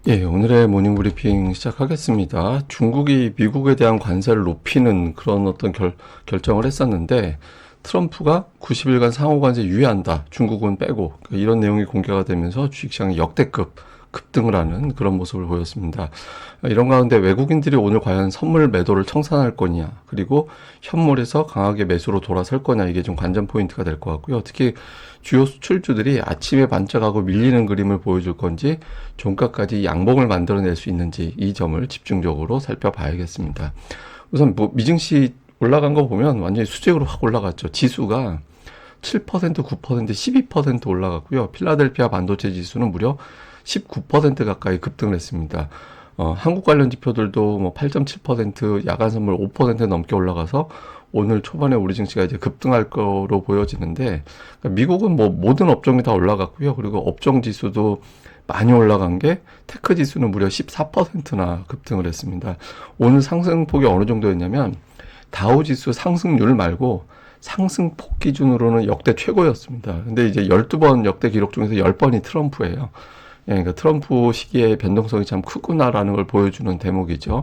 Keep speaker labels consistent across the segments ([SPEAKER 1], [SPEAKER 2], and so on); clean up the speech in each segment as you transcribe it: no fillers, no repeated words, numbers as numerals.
[SPEAKER 1] 예, 오늘의 모닝 브리핑 시작하겠습니다. 중국이 미국에 대한 관세를 높이는 그런 어떤 결정을 했었는데, 트럼프가 90일간 상호 관세 유예한다. 중국은 빼고. 그러니까 이런 내용이 공개가 되면서 주식시장이 역대급 급등을 하는 그런 모습을 보였습니다. 이런 가운데 외국인들이 오늘 과연 선물 매도를 청산할 거냐, 그리고 현물에서 강하게 매수로 돌아설 거냐, 이게 좀 관전 포인트가 될 것 같고요. 특히 주요 수출주들이 아침에 반짝하고 밀리는 그림을 보여줄 건지, 종가까지 양봉을 만들어낼 수 있는지, 이 점을 집중적으로 살펴봐야겠습니다. 우선 뭐 미증시 올라간 거 보면 완전히 수직으로 확 올라갔죠. 지수가 7%, 9%, 12% 올라갔고요. 필라델피아 반도체 지수는 무려 19% 가까이 급등을 했습니다. 한국 관련 지표들도 뭐 8.7%, 야간 선물 5% 넘게 올라가서 오늘 초반에 우리 증시가 이제 급등할 거로 보여지는데, 그러니까 미국은 뭐 모든 업종이 다 올라갔고요. 그리고 업종 지수도 많이 올라간 게 테크 지수는 무려 14%나 급등을 했습니다. 오늘 상승폭이 어느 정도였냐면 다우지수 상승률 말고 상승폭 기준으로는 역대 최고였습니다. 근데 이제 12번 역대 기록 중에서 10번이 트럼프예요. 예, 그러니까 트럼프 시기의 변동성이 참 크구나라는 걸 보여주는 대목이죠.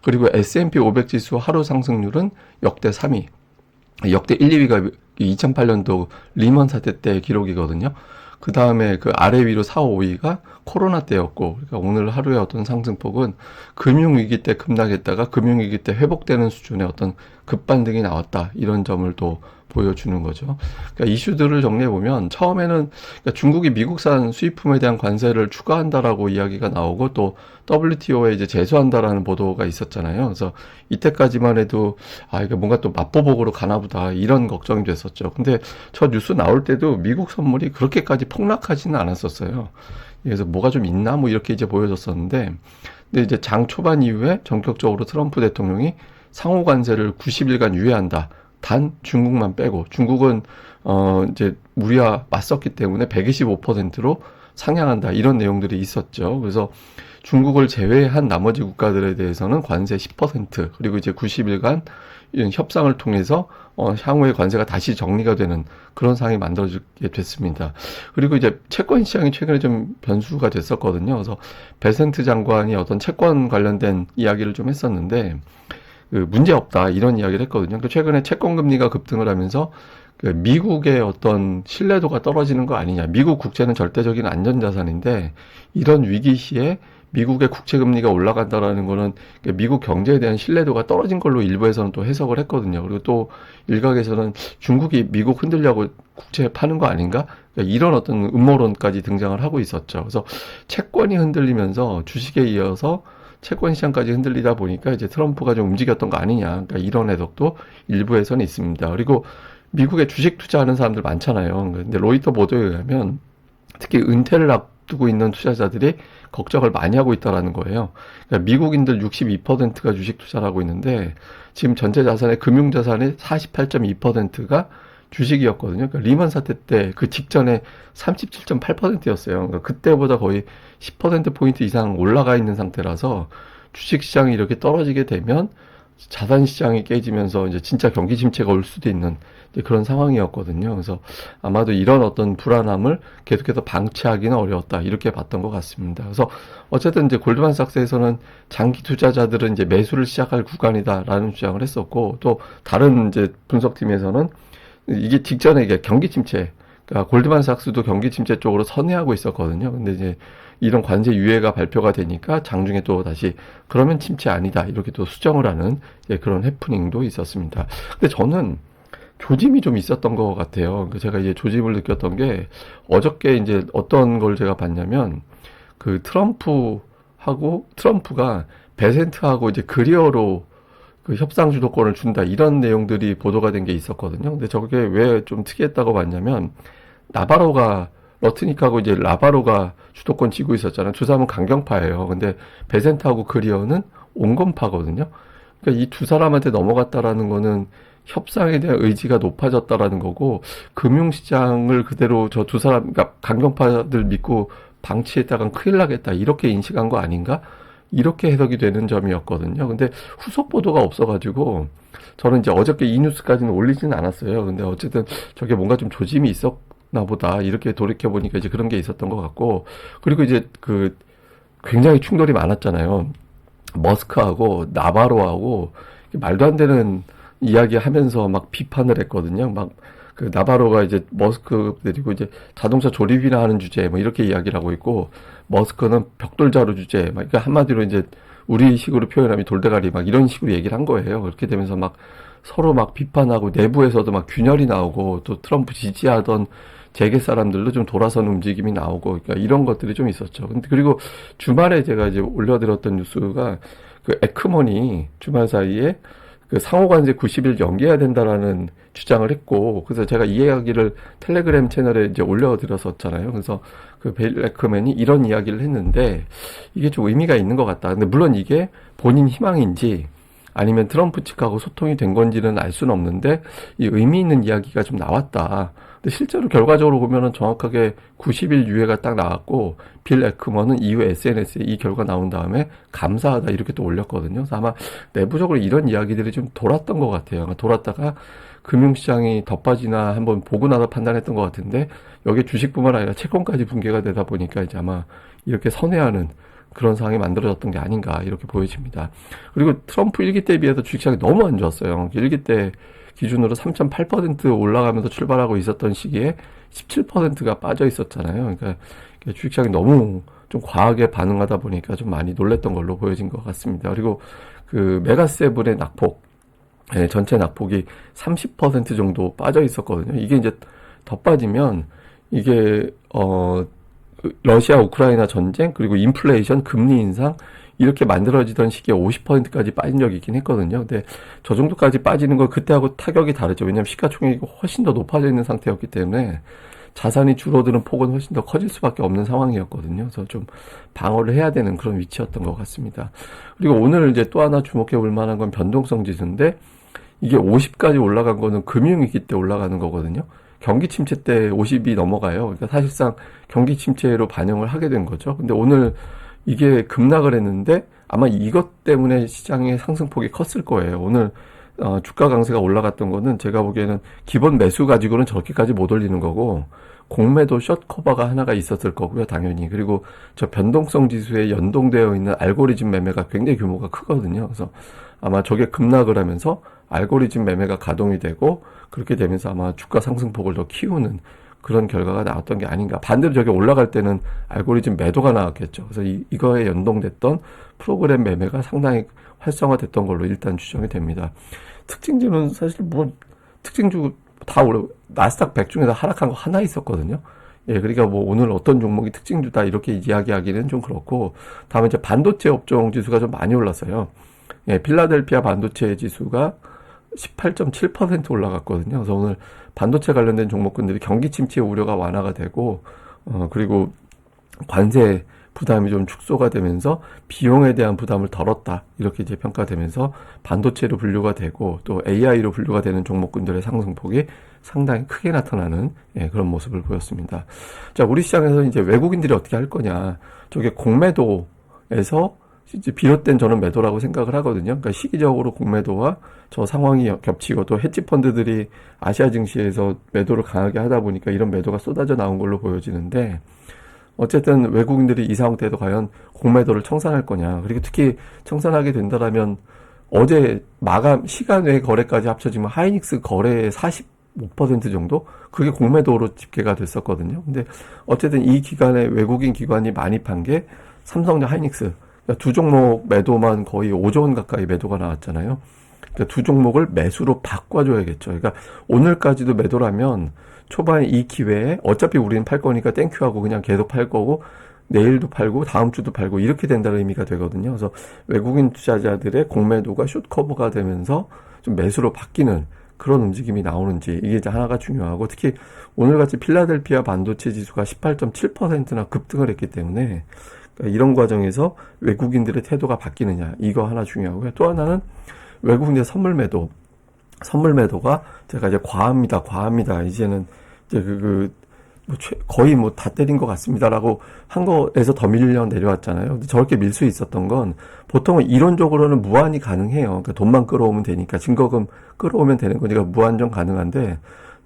[SPEAKER 1] 그리고 S&P 500 지수 하루 상승률은 역대 3위. 역대 1, 2위가 2008년도 리먼 사태 때 기록이거든요. 그 다음에 그 아래 위로 4, 5위가 코로나 때였고, 그러니까 오늘 하루의 어떤 상승폭은 금융위기 때 급락했다가 금융위기 때 회복되는 수준의 어떤 급반등이 나왔다. 이런 점을 또 보여주는 거죠. 그러니까 이슈들을 정리해보면 처음에는 그러니까 중국이 미국산 수입품에 대한 관세를 추가한다라고 이야기가 나오고 또 WTO에 이제 제소한다라는 보도가 있었잖아요. 그래서 이때까지만 해도 이게 뭔가 또 맞보복으로 가나보다 이런 걱정이 됐었죠. 근데 저 뉴스 나올 때도 미국 선물이 그렇게까지 폭락하지는 않았었어요. 그래서 뭐가 좀 있나 뭐 이렇게 이제 보여졌었는데, 근데 이제 장 초반 이후에 전격적으로 트럼프 대통령이 상호 관세를 90일간 유예한다. 단 중국만 빼고, 중국은 이제 우리와 맞섰기 때문에 125%로 상향한다, 이런 내용들이 있었죠. 그래서 중국을 제외한 나머지 국가들에 대해서는 관세 10%, 그리고 이제 90일간 이런 협상을 통해서 향후에 관세가 다시 정리가 되는 그런 상황이 만들어지게 됐습니다. 그리고 이제 채권 시장이 최근에 좀 변수가 됐었거든요. 그래서 베센트 장관이 어떤 채권 관련된 이야기를 좀 했었는데, 그 문제 없다, 이런 이야기를 했거든요. 그러니까 최근에 채권 금리가 급등을 하면서 그 미국의 어떤 신뢰도가 떨어지는 거 아니냐. 미국 국채는 절대적인 안전자산인데 이런 위기 시에 미국의 국채 금리가 올라간다라는 거는 미국 경제에 대한 신뢰도가 떨어진 걸로 일부에서는 또 해석을 했거든요. 그리고 또 일각에서는 중국이 미국 흔들려고 국채 파는 거 아닌가? 그러니까 이런 어떤 음모론까지 등장을 하고 있었죠. 그래서 채권이 흔들리면서 주식에 이어서 채권 시장까지 흔들리다 보니까 이제 트럼프가 좀 움직였던 거 아니냐. 그러니까 이런 해석도 일부에서는 있습니다. 그리고 미국에 주식 투자하는 사람들 많잖아요. 근데 로이터 보도에 의하면 특히 은퇴를 앞두고 있는 투자자들이 걱정을 많이 하고 있다라는 거예요. 그러니까 미국인들 62%가 주식 투자를 하고 있는데 지금 전체 자산의 금융자산의 48.2%가 주식이었거든요. 그러니까 리먼 사태 때 그 직전에 37.8%였어요. 그러니까 그때보다 거의 10%포인트 이상 올라가 있는 상태라서 주식시장이 이렇게 떨어지게 되면 자산시장이 깨지면서 이제 진짜 경기 침체가 올 수도 있는 그런 상황이었거든요. 그래서 아마도 이런 어떤 불안함을 계속해서 방치하기는 어려웠다, 이렇게 봤던 것 같습니다. 그래서 어쨌든 이제 골드만삭스에서는 장기 투자자들은 이제 매수를 시작할 구간이다라는 주장을 했었고, 또 다른 이제 분석팀에서는 이게 직전에 이게 경기 침체, 그러니까 골드만삭스도 경기 침체 쪽으로 선회하고 있었거든요. 근데 이제 이런 관세 유예가 발표가 되니까 장중에 또 다시 그러면 침체 아니다, 이렇게 또 수정을 하는 그런 해프닝도 있었습니다. 근데 저는 조짐이 좀 있었던 것 같아요. 그러니까 제가 이제 조짐을 느꼈던 게 어저께 이제 어떤 걸 제가 봤냐면 그 트럼프가 베센트하고 이제 그리어로 그 협상 주도권을 준다, 이런 내용들이 보도가 된 게 있었거든요. 근데 저게 왜 좀 특이했다고 봤냐면 러트닉하고 이제 라바로가 주도권 쥐고 있었잖아요. 두 사람은 강경파예요. 근데 베센트하고 그리어는 온건파거든요. 그러니까 이 두 사람한테 넘어갔다라는 거는 협상에 대한 의지가 높아졌다라는 거고, 금융시장을 그대로 저 두 사람, 그러니까 강경파들 믿고 방치했다간 큰일 나겠다, 이렇게 인식한 거 아닌가? 이렇게 해석이 되는 점이었거든요. 근데 후속 보도가 없어가지고 저는 이제 어저께 이 뉴스까지는 올리지는 않았어요. 근데 어쨌든 저게 뭔가 좀 조짐이 있었나 보다, 이렇게 돌이켜보니까 이제 그런 게 있었던 것 같고, 그리고 이제 그 굉장히 충돌이 많았잖아요. 머스크하고 나바로하고 말도 안 되는 이야기 하면서 막 비판을 했거든요. 막 그 나바로가 이제 머스크 데리고 이제 자동차 조립이나 하는 주제 뭐 이렇게 이야기를 하고 있고, 머스크는 벽돌자루 주제 막 그러니까 한마디로 이제 우리식으로 표현하면 돌대가리 막 이런 식으로 얘기를 한 거예요. 그렇게 되면서 막 서로 막 비판하고 내부에서도 막 균열이 나오고, 또 트럼프 지지하던 재계 사람들도 좀 돌아선 움직임이 나오고, 그러니까 이런 것들이 좀 있었죠. 근데 그리고 주말에 제가 이제 올려드렸던 뉴스가 그 에크먼이 주말 사이에 그 상호관세 90일 연기해야 된다라는 주장을 했고, 그래서 제가 이 이야기를 텔레그램 채널에 이제 올려드렸었잖아요. 그래서 그 빌 에크먼이 이런 이야기를 했는데 이게 좀 의미가 있는 것 같다. 근데 물론 이게 본인 희망인지 아니면 트럼프 측하고 소통이 된 건지는 알 수는 없는데 이 의미 있는 이야기가 좀 나왔다. 근데 실제로 결과적으로 보면은 정확하게 90일 유예가 딱 나왔고, 빌 에크먼은 이후 SNS에 이 결과 나온 다음에 감사하다 이렇게 또 올렸거든요. 그래서 아마 내부적으로 이런 이야기들이 좀 돌았던 것 같아요. 돌았다가 금융시장이 더 빠지나 한번 보고 나서 판단했던 것 같은데, 여기 주식뿐만 아니라 채권까지 붕괴가 되다 보니까 이제 아마 이렇게 선회하는 그런 상황이 만들어졌던 게 아닌가 이렇게 보여집니다. 그리고 트럼프 1기 때에 비해서 주식시장이 너무 안 좋았어요. 1기 때 기준으로 3.8% 올라가면서 출발하고 있었던 시기에 17%가 빠져 있었잖아요. 그러니까 주식시장이 너무 좀 과하게 반응하다 보니까 좀 많이 놀랬던 걸로 보여진 것 같습니다. 그리고 그 메가세븐의 낙폭, 전체 낙폭이 30% 정도 빠져 있었거든요. 이게 이제 더 빠지면 이게 러시아 우크라이나 전쟁 그리고 인플레이션 금리 인상 이렇게 만들어지던 시기에 50%까지 빠진 적이 있긴 했거든요. 근데 저 정도까지 빠지는 건 그때하고 타격이 다르죠. 왜냐하면 시가총액이 훨씬 더 높아져 있는 상태였기 때문에 자산이 줄어드는 폭은 훨씬 더 커질 수밖에 없는 상황이었거든요. 그래서 좀 방어를 해야 되는 그런 위치였던 것 같습니다. 그리고 오늘 이제 또 하나 주목해 볼 만한 건 변동성 지수인데, 이게 50까지 올라간 거는 금융위기 때 올라가는 거거든요. 경기 침체 때 50이 넘어가요. 그러니까 사실상 경기 침체로 반영을 하게 된 거죠. 근데 오늘 이게 급락을 했는데 아마 이것 때문에 시장의 상승폭이 컸을 거예요. 오늘 주가 강세가 올라갔던 거는 제가 보기에는 기본 매수 가지고는 저렇게까지 못 올리는 거고, 공매도 숏 커버가 하나가 있었을 거고요, 당연히. 그리고 저 변동성 지수에 연동되어 있는 알고리즘 매매가 굉장히 규모가 크거든요. 그래서 아마 저게 급락을 하면서 알고리즘 매매가 가동이 되고, 그렇게 되면서 아마 주가 상승폭을 더 키우는 그런 결과가 나왔던 게 아닌가. 반대로 저게 올라갈 때는 알고리즘 매도가 나왔겠죠. 그래서 이거에 연동됐던 프로그램 매매가 상당히 활성화됐던 걸로 일단 추정이 됩니다. 특징주는 사실 뭐 특징주 다 올해 나스닥 100 중에서 하락한 거 하나 있었거든요. 예, 그러니까 뭐 오늘 어떤 종목이 특징주다 이렇게 이야기하기는 좀 그렇고, 다음에 이제 반도체 업종 지수가 좀 많이 올랐어요. 예, 필라델피아 반도체 지수가 18.7% 올라갔거든요. 그래서 오늘 반도체 관련된 종목군들이 경기 침체 우려가 완화가 되고, 그리고 관세 부담이 좀 축소가 되면서 비용에 대한 부담을 덜었다 이렇게 이제 평가되면서 반도체로 분류가 되고, 또 AI로 분류가 되는 종목군들의 상승폭이 상당히 크게 나타나는 그런 모습을 보였습니다. 자, 우리 시장에서 이제 외국인들이 어떻게 할 거냐, 저게 공매도에서 이제 비롯된 저는 매도라고 생각을 하거든요. 그러니까 시기적으로 공매도와 저 상황이 겹치고, 또 헤지 펀드들이 아시아 증시에서 매도를 강하게 하다 보니까 이런 매도가 쏟아져 나온 걸로 보여지는데, 어쨌든 외국인들이 이 상태에도 과연 공매도를 청산할 거냐, 그리고 특히 청산하게 된다라면 어제 마감 시간 외 거래까지 합쳐지면 하이닉스 거래의 45% 정도? 그게 공매도로 집계가 됐었거든요. 근데 어쨌든 이 기간에 외국인 기관이 많이 판 게 삼성과 하이닉스, 그러니까 두 종목 매도만 거의 5조 원 가까이 매도가 나왔잖아요. 그러니까 두 종목을 매수로 바꿔줘야겠죠. 그러니까 오늘까지도 매도라면 초반에 이 기회에 어차피 우리는 팔 거니까 땡큐하고 그냥 계속 팔 거고, 내일도 팔고 다음 주도 팔고 이렇게 된다는 의미가 되거든요. 그래서 외국인 투자자들의 공매도가 숏 커버가 되면서 좀 매수로 바뀌는 그런 움직임이 나오는지, 이게 이제 하나가 중요하고, 특히 오늘같이 필라델피아 반도체 지수가 18.7%나 급등을 했기 때문에 그러니까 이런 과정에서 외국인들의 태도가 바뀌느냐, 이거 하나 중요하고요. 또 하나는 외국인의 선물 매도가 제가 이제 과합니다. 이제는 이제 거의 뭐 다 때린 것 같습니다라고 한 거에서 더 밀려 내려왔잖아요. 근데 저렇게 밀 수 있었던 건 보통은 이론적으로는 무한히 가능해요. 그러니까 돈만 끌어오면 되니까, 증거금 끌어오면 되는 거니까 무한정 가능한데,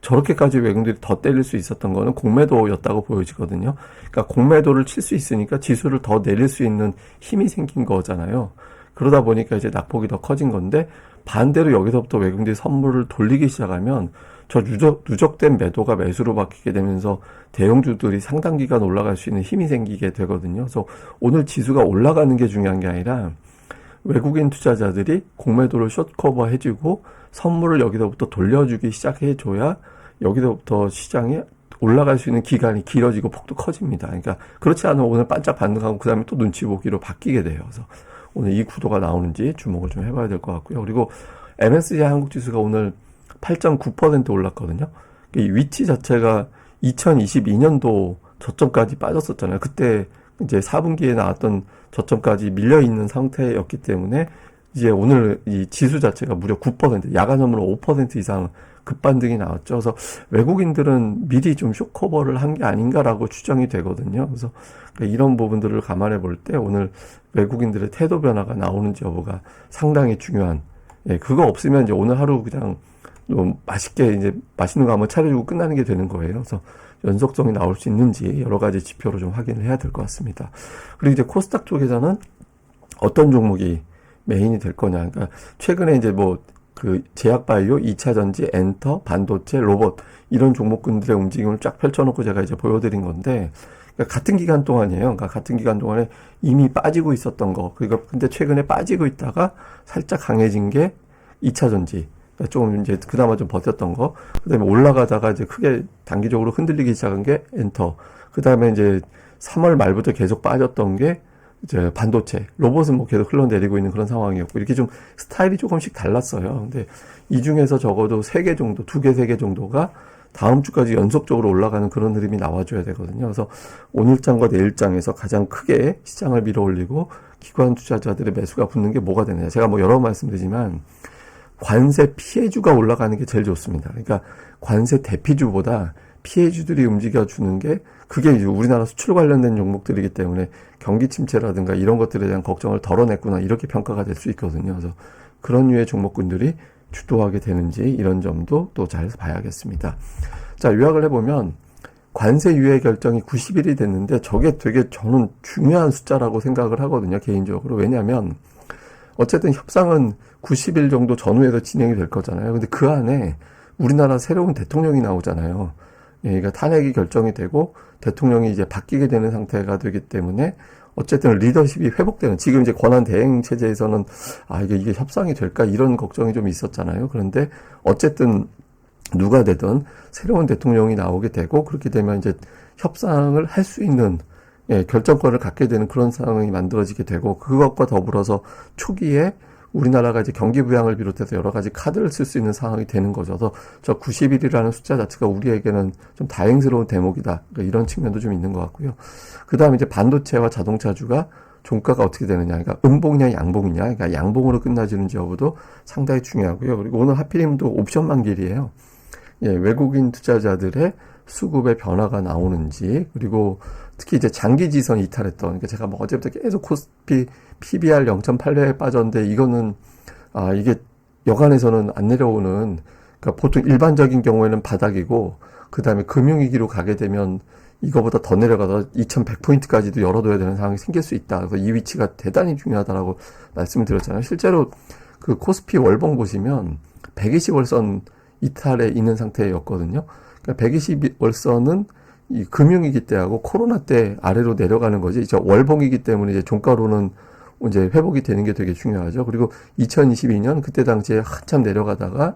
[SPEAKER 1] 저렇게까지 외국인들이 더 때릴 수 있었던 거는 공매도였다고 보여지거든요. 그러니까 공매도를 칠 수 있으니까 지수를 더 내릴 수 있는 힘이 생긴 거잖아요. 그러다 보니까 이제 낙폭이 더 커진 건데, 반대로 여기서부터 외국인들이 선물을 돌리기 시작하면 저 누적된 매도가 매수로 바뀌게 되면서 대형주들이 상당 기간 올라갈 수 있는 힘이 생기게 되거든요. 그래서 오늘 지수가 올라가는 게 중요한 게 아니라 외국인 투자자들이 공매도를 숏커버 해주고 선물을 여기서부터 돌려주기 시작해줘야 여기서부터 시장이 올라갈 수 있는 기간이 길어지고 폭도 커집니다. 그러니까 그렇지 않으면 오늘 반짝 반등하고 그 다음에 또 눈치 보기로 바뀌게 돼요. 그래서 오늘 이 구도가 나오는지 주목을 좀 해봐야 될 것 같고요. 그리고 MSCI 한국지수가 오늘 8.9% 올랐거든요. 이 위치 자체가 2022년도 저점까지 빠졌었잖아요. 그때 이제 4분기에 나왔던 저점까지 밀려있는 상태였기 때문에 이제 오늘 이 지수 자체가 무려 9%, 야간선으로 5% 이상 급반등이 나왔죠. 그래서 외국인들은 미리 좀 쇼커버를 한 게 아닌가라고 추정이 되거든요. 그래서 이런 부분들을 감안해 볼 때 오늘 외국인들의 태도 변화가 나오는지 여부가 상당히 중요한, 예, 그거 없으면 이제 오늘 하루 그냥 좀 맛있게 이제 맛있는 거 한번 차려주고 끝나는 게 되는 거예요. 그래서 연속성이 나올 수 있는지 여러 가지 지표로 좀 확인을 해야 될 것 같습니다. 그리고 이제 코스닥 쪽에서는 어떤 종목이 메인이 될 거냐. 그러니까 최근에 이제 뭐 그 제약바이오, 2차전지, 엔터, 반도체, 로봇 이런 종목군들의 움직임을 쫙 펼쳐놓고 제가 이제 보여드린 건데, 그러니까 같은 기간 동안이에요. 그러니까 같은 기간 동안에 이미 빠지고 있었던 거. 그러니까 근데 최근에 빠지고 있다가 살짝 강해진 게 2차전지. 그러니까 좀 이제 그나마 좀 버텼던 거. 그다음에 올라가다가 이제 크게 단기적으로 흔들리기 시작한 게 엔터. 그다음에 이제 3월 말부터 계속 빠졌던 게 이제 반도체, 로봇은 뭐 계속 흘러내리고 있는 그런 상황이었고, 이렇게 좀 스타일이 조금씩 달랐어요. 근데 이 중에서 적어도 3개 정도, 2개, 3개 정도가 다음 주까지 연속적으로 올라가는 그런 흐름이 나와줘야 되거든요. 그래서 오늘장과 내일장에서 가장 크게 시장을 밀어올리고 기관 투자자들의 매수가 붙는 게 뭐가 되느냐. 제가 뭐 여러 번 말씀드리지만 관세 피해주가 올라가는 게 제일 좋습니다. 그러니까 관세 대피주보다 피해주들이 움직여주는 게, 그게 이제 우리나라 수출 관련된 종목들이기 때문에 경기 침체라든가 이런 것들에 대한 걱정을 덜어냈구나, 이렇게 평가가 될 수 있거든요. 그래서 그런 류의 종목군들이 주도하게 되는지 이런 점도 또 잘 봐야겠습니다. 자, 요약을 해보면 관세 유예 결정이 90일이 됐는데 저게 되게 저는 중요한 숫자라고 생각을 하거든요, 개인적으로. 왜냐하면 어쨌든 협상은 90일 정도 전후에서 진행이 될 거잖아요. 근데 그 안에 우리나라 새로운 대통령이 나오잖아요. 예, 그러니까 탄핵이 결정이 되고 대통령이 이제 바뀌게 되는 상태가 되기 때문에 어쨌든 리더십이 회복되는, 지금 이제 권한 대행 체제에서는 이게 협상이 될까 이런 걱정이 좀 있었잖아요. 그런데 어쨌든 누가 되든 새로운 대통령이 나오게 되고, 그렇게 되면 이제 협상을 할 수 있는, 예, 결정권을 갖게 되는 그런 상황이 만들어지게 되고, 그것과 더불어서 초기에 우리나라가 이제 경기 부양을 비롯해서 여러 가지 카드를 쓸 수 있는 상황이 되는 거죠. 그래서 저 90일이라는 숫자 자체가 우리에게는 좀 다행스러운 대목이다. 그러니까 이런 측면도 좀 있는 것 같고요. 그 다음에 이제 반도체와 자동차주가 종가가 어떻게 되느냐. 그러니까 음봉이냐 양봉이냐. 그러니까 양봉으로 끝나지는지 여부도 상당히 중요하고요. 그리고 오늘 하필이면 또 옵션 만길이에요. 예, 외국인 투자자들의 수급의 변화가 나오는지, 그리고 특히 이제 장기 지선 이탈했던, 그러니까 제가 뭐 어제부터 계속 코스피 PBR 0.8배에 빠졌는데, 이거는 이게 여간에서는 안 내려오는, 그러니까 보통 일반적인 경우에는 바닥이고, 그 다음에 금융위기로 가게 되면 이거보다 더 내려가다 2100포인트까지도 열어둬야 되는 상황이 생길 수 있다. 그래서 이 위치가 대단히 중요하다라고 말씀을 드렸잖아요. 실제로 그 코스피 월봉 보시면 120월선 이탈에 있는 상태였거든요. 그러니까 120월선은 이 금융위기 때하고 코로나 때 아래로 내려가는 거지. 저 월봉이기 때문에 이제 종가로는 이제 회복이 되는 게 되게 중요하죠. 그리고 2022년 그때 당시에 한참 내려가다가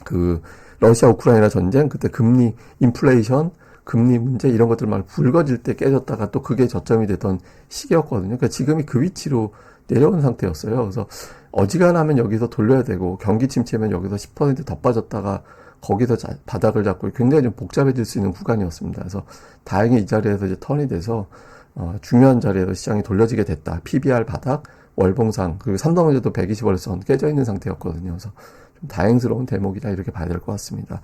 [SPEAKER 1] 그 러시아 우크라이나 전쟁, 그때 금리, 인플레이션, 금리 문제 이런 것들 막 불거질 때 깨졌다가 또 그게 저점이 됐던 시기였거든요. 그러니까 지금이 그 위치로 내려온 상태였어요. 그래서 어지간하면 여기서 돌려야 되고, 경기 침체면 여기서 10% 더 빠졌다가 거기서 바닥을 잡고 굉장히 좀 복잡해질 수 있는 구간이었습니다. 그래서 다행히 이 자리에서 이제 턴이 돼서 중요한 자리에서 시장이 돌려지게 됐다. PBR 바닥, 월봉상, 그리고 삼성전자도 120월선 깨져 있는 상태였거든요. 그래서 좀 다행스러운 대목이다, 이렇게 봐야 될 것 같습니다.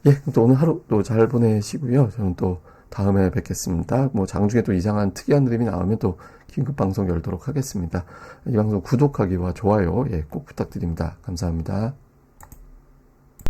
[SPEAKER 1] 예, 또 오늘 하루 또 잘 보내시고요. 저는 또 다음에 뵙겠습니다. 뭐 장중에 또 이상한 특이한 흐름이 나오면 또 긴급 방송 열도록 하겠습니다. 이 방송 구독하기와 좋아요, 예, 꼭 부탁드립니다. 감사합니다.